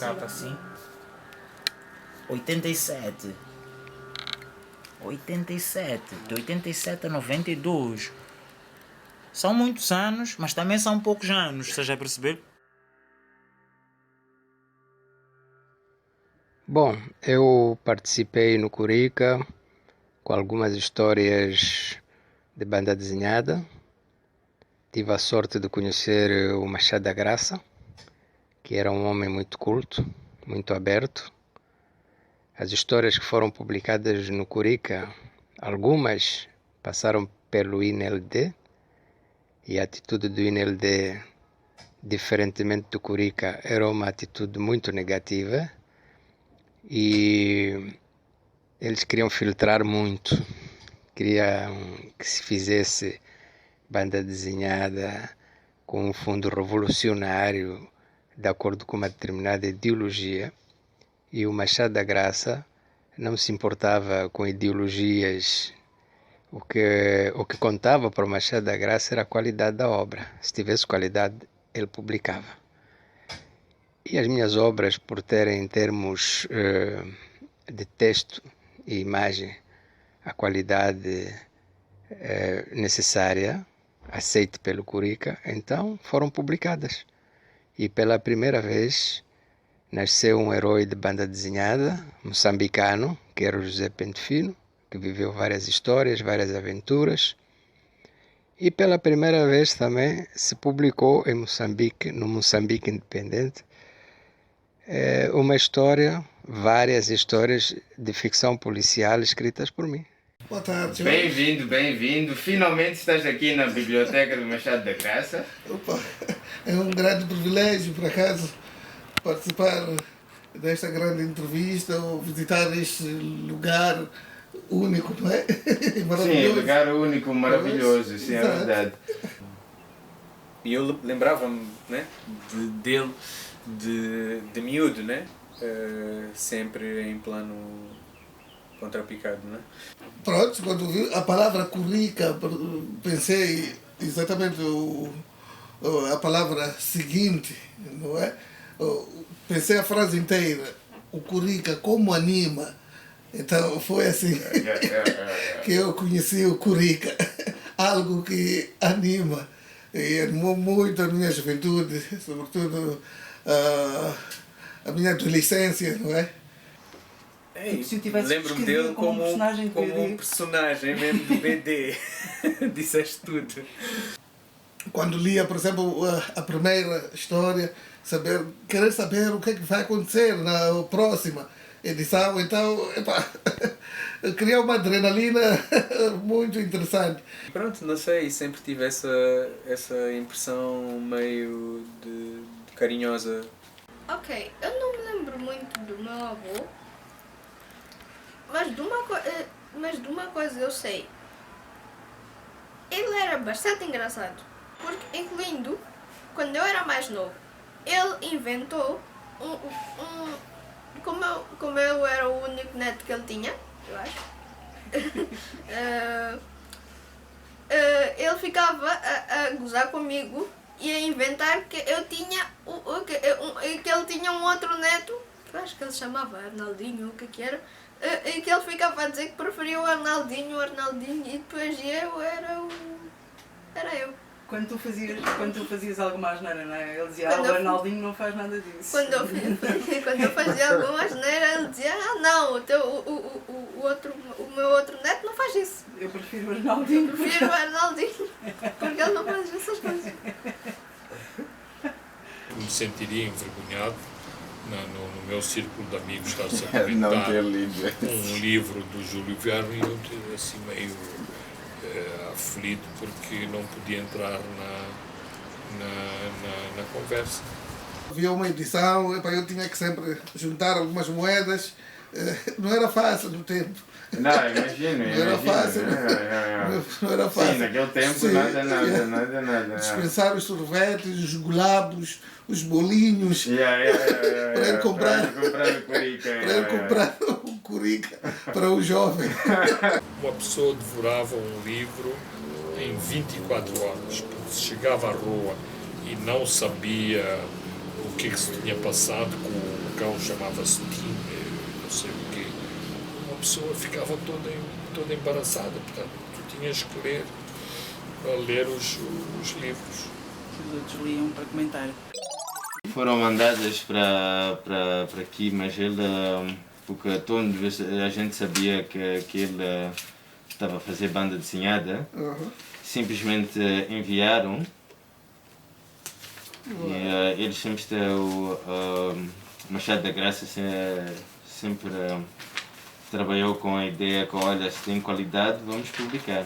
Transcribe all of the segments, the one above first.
capa assim. 87. 87. De 87 a 92. São muitos anos, mas também são poucos anos, você já percebeu? Bom, eu participei no Curica com algumas histórias de banda desenhada. Tive a sorte de conhecer o Machado da Graça, que era um homem muito culto, muito aberto. As histórias que foram publicadas no Curica, algumas passaram pelo INLD, e a atitude do INLD, diferentemente do Curica, era uma atitude muito negativa, e eles queriam filtrar muito, queriam que se fizesse banda desenhada com um fundo revolucionário, de acordo com uma determinada ideologia, e o Machado da Graça não se importava com ideologias. O que contava para o Machado da Graça era a qualidade da obra. Se tivesse qualidade, ele publicava. E as minhas obras, por terem em termos de texto e imagem a qualidade necessária, aceite pelo Curica, então foram publicadas. E pela primeira vez nasceu um herói de banda desenhada, moçambicano, que era o José Pente Fino, que viveu várias histórias, várias aventuras. E pela primeira vez também se publicou em Moçambique, no Moçambique Independente, uma história, várias histórias de ficção policial escritas por mim. Boa tarde. Bem-vindo, bem-vindo. Finalmente estás aqui na Biblioteca do Machado da Graça. Opa, é um grande privilégio, por acaso, participar desta grande entrevista ou visitar este lugar único, não é? Sim, lugar único, maravilhoso, sim, é verdade. E eu lembrava-me, né, dele de miúdo, né? Sempre em plano contrapicado, né? Pronto, quando vi a palavra Curica, pensei exatamente a palavra seguinte, não é? Pensei a frase inteira, o Curica como anima. Então foi assim que eu conheci o Curica, algo que anima, e animou muito a minha juventude, sobretudo a minha adolescência, não é? Lembro-me dele como um personagem mesmo do BD. Disseste tudo. Quando lia, por exemplo, a primeira história, querer saber o que é que vai acontecer na próxima edição, então, criou uma adrenalina muito interessante. Pronto, não sei, sempre tive essa impressão meio de carinhosa. Ok, eu não me lembro muito do meu avô, mas de uma coisa eu sei. Ele era bastante engraçado, porque incluindo, quando eu era mais novo, ele inventou como eu era o único neto que ele tinha, eu acho, ele ficava a gozar comigo e a inventar que eu tinha que ele tinha um outro neto, eu acho que ele chamava Arnaldinho, o que era, e que ele ficava a dizer que preferia o Arnaldinho, e depois era eu. Quando tu fazias alguma asneira, não é? Ele dizia, o Arnaldinho não faz nada disso. Quando eu fazia alguma asneira, ele dizia, não, o meu outro neto não faz isso. Eu prefiro o Arnaldinho. Porque ele não faz essas coisas. Me sentiria envergonhado no meu círculo de amigos estar-se a comentar Não ter lido um livro do Júlio Verne e eu ter assim meio aflito porque não podia entrar na conversa. Havia uma edição, eu tinha que sempre juntar algumas moedas, não era fácil no tempo. Não, imagino. Não era fácil. Não era fácil. Sim, naquele tempo nada. Dispensar os sorvetes, os golabos, os bolinhos, para ele comprar o Curica para o jovem. Uma pessoa devorava um livro em 24 horas, porque se chegava à rua e não sabia o que se tinha passado com cão chamava-se Tim, não sei o quê. Uma pessoa ficava toda embaraçada, portanto, tu tinhas que ler os livros. Os outros liam para comentar. Foram mandadas para aqui, mas ele, porque todos a gente sabia que ele estava a fazer banda desenhada, simplesmente enviaram. E eles sempre o Machado da Graça sempre trabalhou com a ideia que, olha, se tem qualidade, vamos publicar.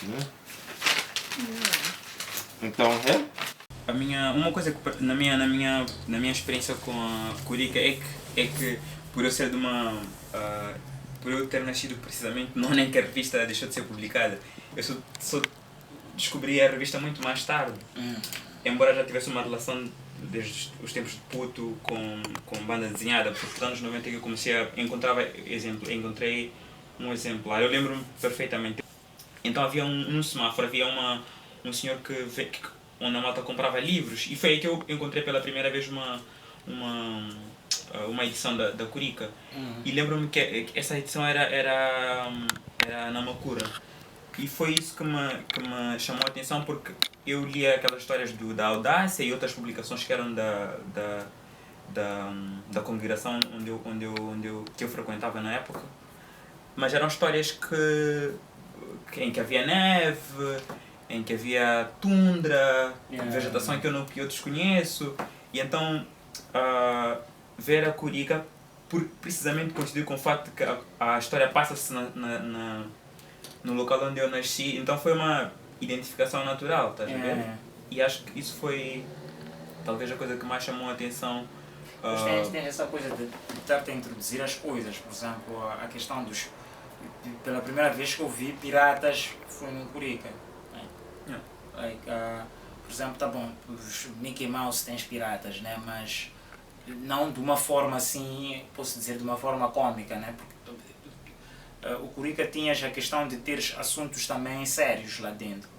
Né? Então, uma coisa que na minha experiência com a Curica é que por eu ser de uma por eu ter nascido precisamente no ano em que a revista deixou de ser publicada, eu só descobri a revista muito mais tarde. Embora já tivesse uma relação desde os tempos de puto com banda desenhada, porque nos anos 90 que eu comecei a encontrei um exemplar. Eu lembro-me perfeitamente. Então havia um semáforo, havia um senhor onde a malta comprava livros, e foi aí que eu encontrei pela primeira vez uma edição da Curica. E lembro-me que essa edição era na Macura. E foi isso que me chamou a atenção, porque eu lia aquelas histórias da Audácia e outras publicações que eram da congregação que eu frequentava na época. Mas eram histórias em que havia neve, em que havia tundra, vegetação que eu desconheço. E então, ver a Curica, precisamente coincidiu com o fato de que a história passa-se no local onde eu nasci, então foi uma identificação natural, estás a ver? E acho que isso foi talvez a coisa que mais chamou a atenção. Mas tem essa coisa de estar-te a introduzir as coisas, por exemplo, a questão dos... Pela primeira vez que eu vi piratas foi no Curica. Por exemplo, tá bom, os Mickey Mouse tens piratas, né? Mas não de uma forma assim, posso dizer, de uma forma cômica, né? Porque o Curica tinhas a questão de teres assuntos também sérios lá dentro.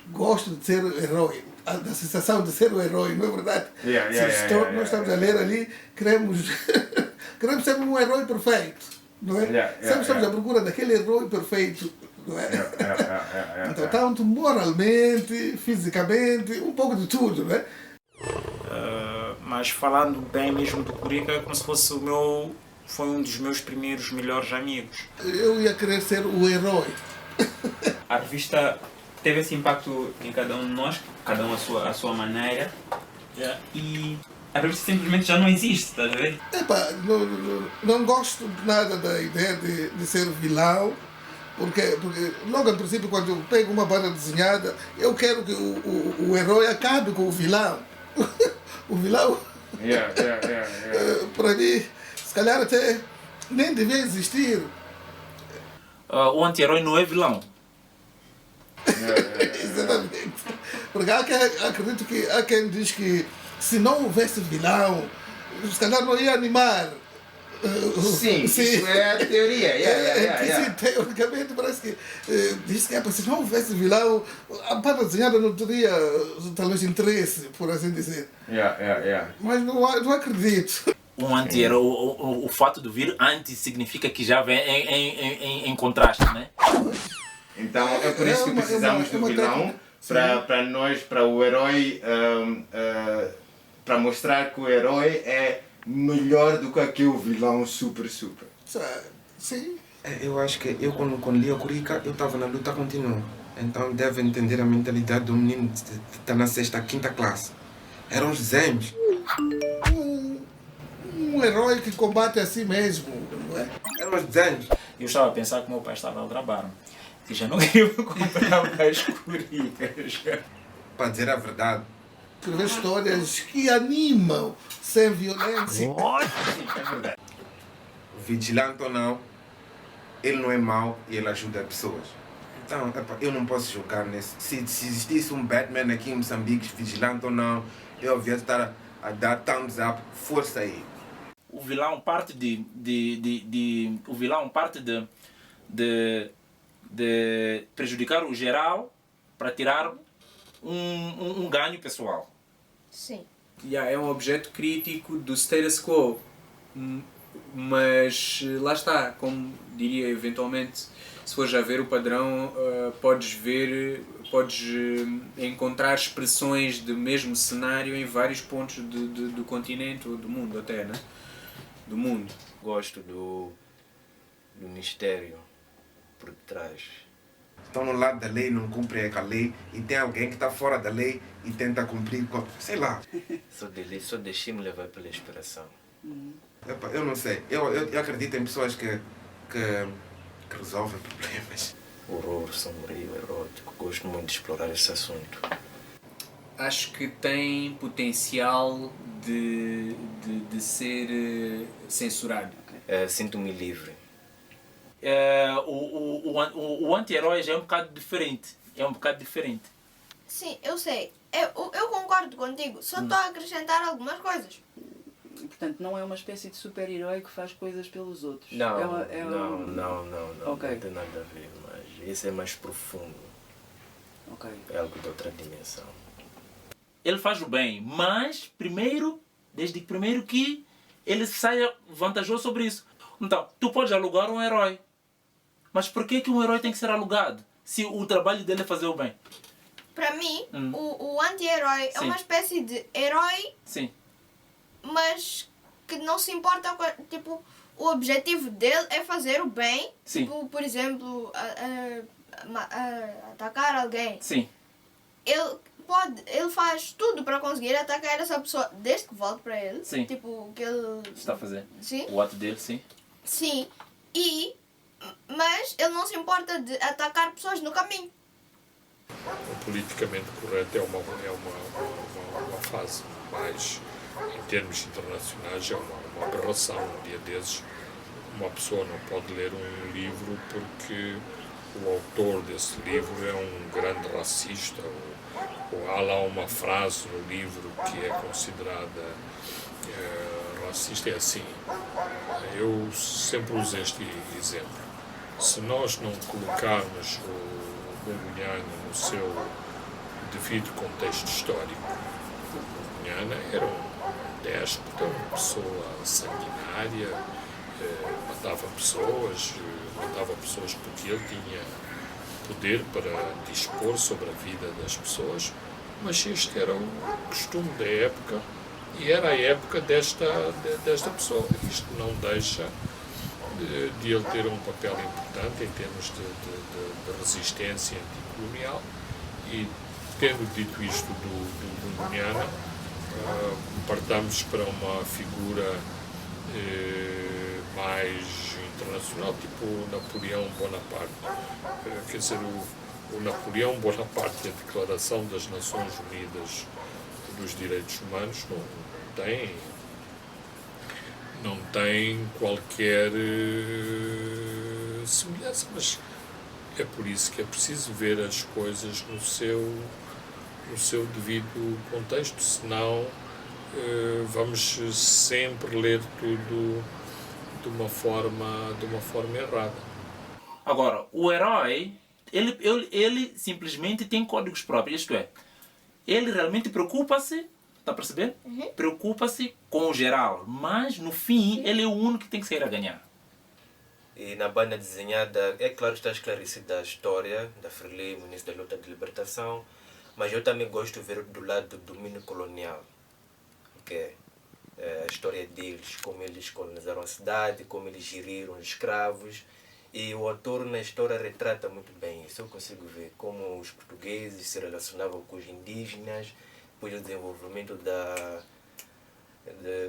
Gosto de ser o herói, da sensação de ser o herói, não é verdade? Nós estamos a ler ali, queremos ser um herói perfeito, não é? Sempre estamos à procura daquele herói perfeito, não é? Então, tanto moralmente, fisicamente, um pouco de tudo, não é? Mas falando bem mesmo do Curica, é como se fosse foi um dos meus primeiros melhores amigos. Eu ia querer ser o herói. A revista teve esse impacto em cada um de nós, cada um à sua maneira. E a revista simplesmente já não existe, estás a ver? Não gosto nada da ideia de ser vilão, porque logo em princípio, quando eu pego uma banda desenhada, eu quero que o herói acabe com o vilão. O vilão, para mim, se calhar até nem devia existir. O anti-herói não é vilão. Exatamente. Porque acredito que há quem diz que se não houvesse vilão, se calhar não ia animar. Sim, isso é a teoria. Teoricamente parece que diz que se não houvesse vilão, a banda desenhada não teria talvez interesse, por assim dizer. Mas não acredito. Um anti-herói, o fato de vir anti significa que já vem em contraste, né? Então é por isso que precisamos do vilão, para nós, para o herói, para mostrar que o herói é melhor do que aquele vilão super. Sim. Eu acho que eu quando li a Curica, eu estava na luta contínua. Então deve entender a mentalidade do menino que está na 6ª, 5ª classe. Eram os desenhos. Um herói que combate a si mesmo, não é? Eram os desenhos. Eu estava a pensar que meu pai estava a trabalhar, que já não queria comprar mais Curicas. Para dizer a verdade. Escrever histórias que animam, sem violência. É verdade. Vigilante ou não, ele não é mau e ele ajuda pessoas. Então, eu não posso jogar nesse. Se existisse um Batman aqui em Moçambique, vigilante ou não, eu devia estar a dar thumbs up, força aí. O vilão parte o vilão parte de prejudicar o geral para tirar um ganho pessoal. Sim. é um objeto crítico do status quo. Mas lá está, como diria eventualmente, se fores a ver o padrão, podes encontrar expressões do mesmo cenário em vários pontos do continente ou do mundo até, né? Do mundo. Gosto do mistério por detrás. Estão no lado da lei, não cumprem a lei, e tem alguém que está fora da lei e tenta cumprir, sei lá. Só deixei-me levar pela inspiração. Epa, eu não sei, eu acredito em pessoas que resolvem problemas. Horror, sombrio, erótico, gosto muito de explorar esse assunto. Acho que tem potencial de ser censurado. Sinto-me livre. O anti-herói já é um bocado diferente. Sim, eu sei. Eu concordo contigo. Só estou a acrescentar algumas coisas. Portanto, não é uma espécie de super-herói que faz coisas pelos outros. Não, não. Okay. Não tem nada a ver, mas esse é mais profundo. Okay. É algo de outra dimensão. Ele faz o bem, mas desde primeiro que ele saia vantajoso sobre isso. Então, tu podes alugar um herói. Mas por que um herói tem que ser alugado? Se o trabalho dele é fazer o bem? Para mim, o anti-herói é uma espécie de herói. Sim. Mas que não se importa com... Tipo, o objetivo dele é fazer o bem. Sim. Tipo, por exemplo, atacar alguém. Sim. Ele faz tudo para conseguir atacar essa pessoa desde que volte para ele. Sim. Tipo, o que ele está a fazer. Sim. O ato dele, sim. Sim. Mas ele não se importa de atacar pessoas no caminho. O politicamente correto é uma fase, mas em termos internacionais é uma aberração. Um dia desses, uma pessoa não pode ler um livro porque o autor desse livro é um grande racista, ou há lá uma frase no livro que é considerada racista. É assim, eu sempre uso este exemplo. Se nós não colocarmos o Bungunyana no seu devido contexto histórico, o Bungunyana era um déspota, uma pessoa sanguinária, matava pessoas porque ele tinha poder para dispor sobre a vida das pessoas, mas este era o costume da época e era a época desta pessoa. Isto não deixa de ele ter um papel importante em termos de resistência anticolonial, e tendo dito isto do Bungunyana, partamos para uma figura mais internacional, tipo Napoleão Bonaparte. Quer dizer, o Napoleão Bonaparte, a Declaração das Nações Unidas dos Direitos Humanos, não tem qualquer semelhança, mas é por isso que é preciso ver as coisas no seu devido contexto, senão vamos sempre ler tudo de uma forma errada. Agora, o herói, ele simplesmente tem códigos próprios, isto é, ele realmente preocupa-se, está a perceber? Preocupa-se com o geral, mas no fim ele é o único que tem que sair a ganhar. E na banda desenhada, é claro que está esclarecida a história da Frelimo, início da luta de libertação, mas eu também gosto de ver do lado do domínio colonial, que é a história deles, como eles colonizaram a cidade, como eles geriram os escravos, e o autor na história retrata muito bem isso. Eu consigo ver como os portugueses se relacionavam com os indígenas, depois o desenvolvimento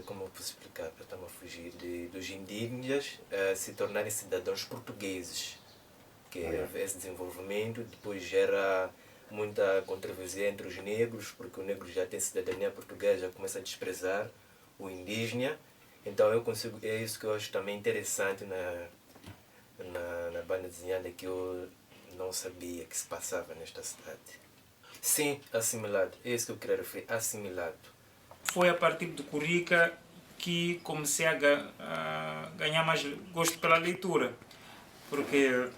como eu posso explicar, para estar a fugir, dos indígenas se tornarem cidadãos portugueses, que esse desenvolvimento depois gera muita controvérsia entre os negros, porque o negro já tem cidadania portuguesa, já começa a desprezar o indígena. Então é isso que eu acho também interessante na banda desenhada, que eu não sabia que se passava nesta cidade. Sim, assimilado. É isso que eu queria referir, assimilado. Foi a partir de Curica que comecei a ganhar mais gosto pela leitura, porque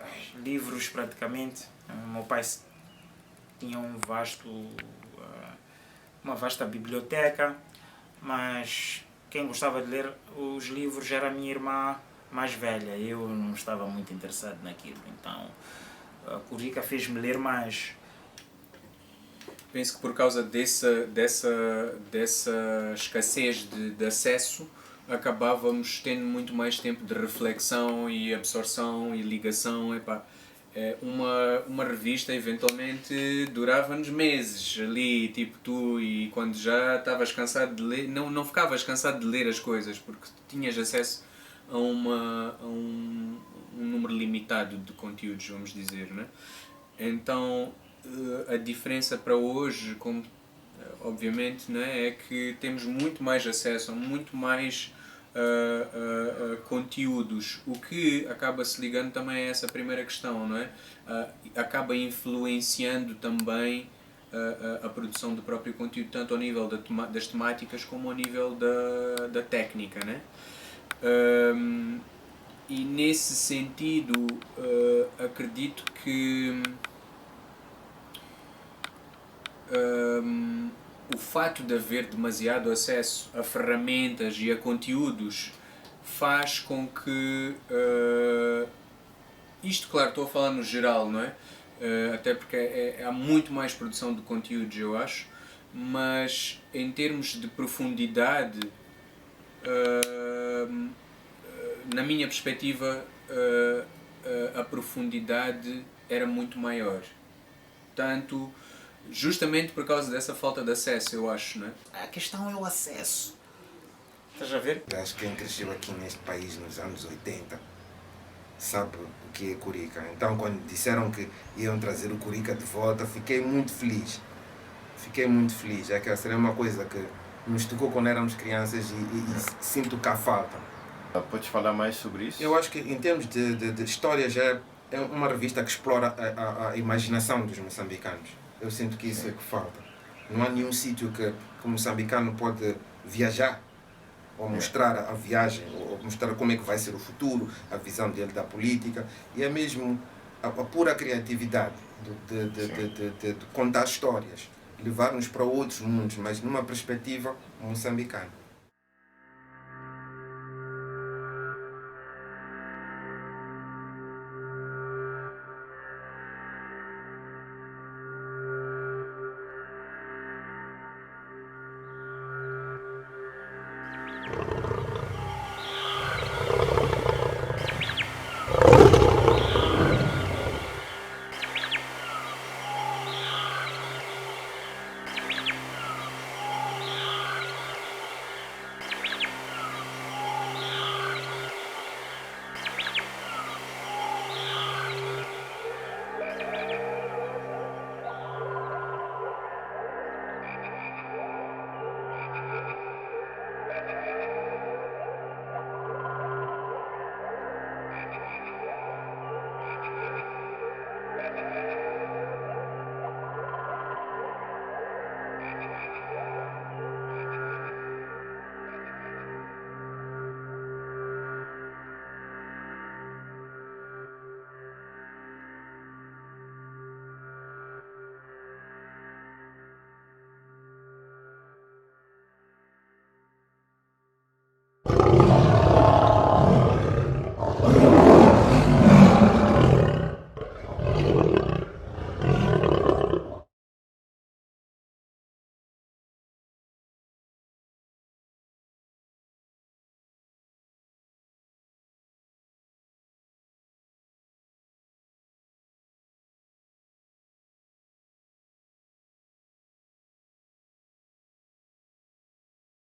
livros praticamente, meu pai tinha uma vasta biblioteca, mas quem gostava de ler os livros era a minha irmã mais velha. Eu não estava muito interessado naquilo, então a Curica fez-me ler mais. Penso que por causa dessa escassez de acesso, acabávamos tendo muito mais tempo de reflexão e absorção e ligação. Uma revista eventualmente durava-nos meses ali, tipo tu, e quando já estavas cansado de ler, não ficavas cansado de ler as coisas, porque tinhas acesso a um número limitado de conteúdos, vamos dizer, né? Então a diferença para hoje, como obviamente, né, é que temos muito mais acesso a muito mais conteúdos, o que acaba se ligando também a essa primeira questão, não é? Acaba influenciando também a produção do próprio conteúdo, tanto ao nível das temáticas como ao nível da técnica, né? E nesse sentido acredito que o fato de haver demasiado acesso a ferramentas e a conteúdos faz com que isto, claro, estou a falar no geral, não é? Até porque há muito mais produção de conteúdos, eu acho, mas em termos de profundidade, na minha perspectiva, a profundidade era muito maior. Tanto justamente por causa dessa falta de acesso, eu acho, né? A questão é o acesso. Estás a ver? Acho que quem cresceu aqui neste país nos anos 80 sabe o que é Curica. Então, quando disseram que iam trazer o Curica de volta, fiquei muito feliz. Fiquei muito feliz. É que essa era uma coisa que nos tocou quando éramos crianças e sinto cá falta. Podes falar mais sobre isso? Eu acho que, em termos de história, já é uma revista que explora a imaginação dos moçambicanos. Eu sinto que isso é que falta. Não há nenhum sítio que o moçambicano pode viajar, ou mostrar a viagem, ou mostrar como é que vai ser o futuro, a visão dele da política, e é mesmo a pura criatividade de contar histórias, levar-nos para outros mundos, mas numa perspectiva moçambicana.